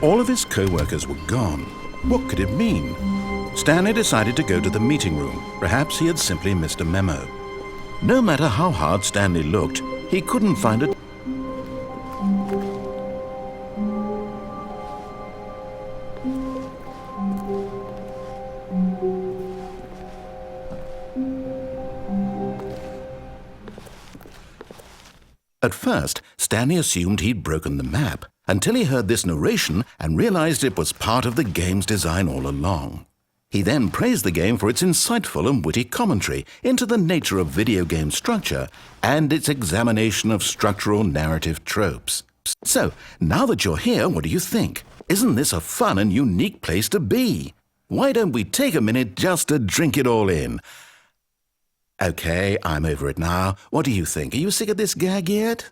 All of his co-workers were gone. What could it mean? Stanley decided to go to the meeting room. Perhaps he had simply missed a memo. No matter how hard Stanley looked, he couldn't find it. At first, Stanley assumed he'd broken the map, until he heard this narration and realized it was part of the game's design all along. He then praised the game for its insightful and witty commentary into the nature of video game structure and its examination of structural narrative tropes. So, now that you're here, what do you think? Isn't this a fun and unique place to be? Why don't we take a minute just to drink it all in? Okay, I'm over it now. What do you think? Are you sick of this gag yet?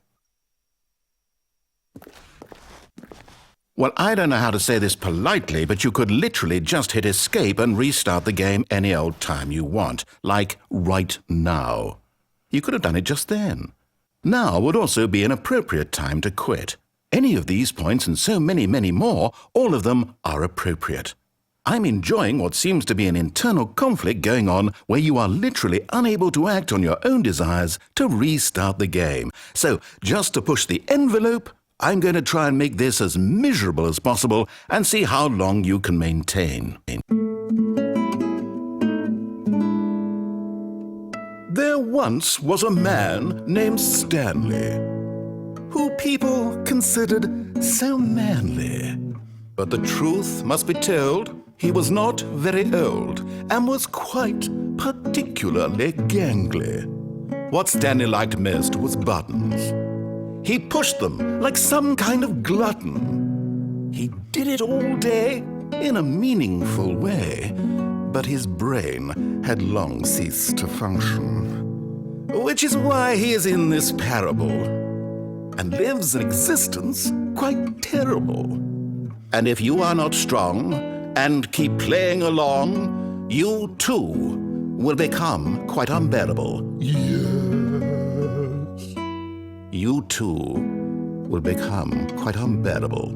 Well, I don't know how to say this politely, but you could literally just hit escape and restart the game any old time you want, like right now. You could have done it just then. Now would also be an appropriate time to quit. Any of these points and so many, many more, all of them are appropriate. I'm enjoying what seems to be an internal conflict going on where you are literally unable to act on your own desires to restart the game. So, just to push the envelope, I'm going to try and make this as miserable as possible and see how long you can maintain. There once was a man named Stanley, who people considered so manly. But the truth must be told, he was not very old and was quite particularly gangly. What Stanley liked most was buttons. He pushed them like some kind of glutton. He did it all day in a meaningful way, but his brain had long ceased to function. Which is why he is in this parable and lives an existence quite terrible. And if you are not strong and keep playing along, you too will become quite unbearable. Yes. You too will become quite unbearable.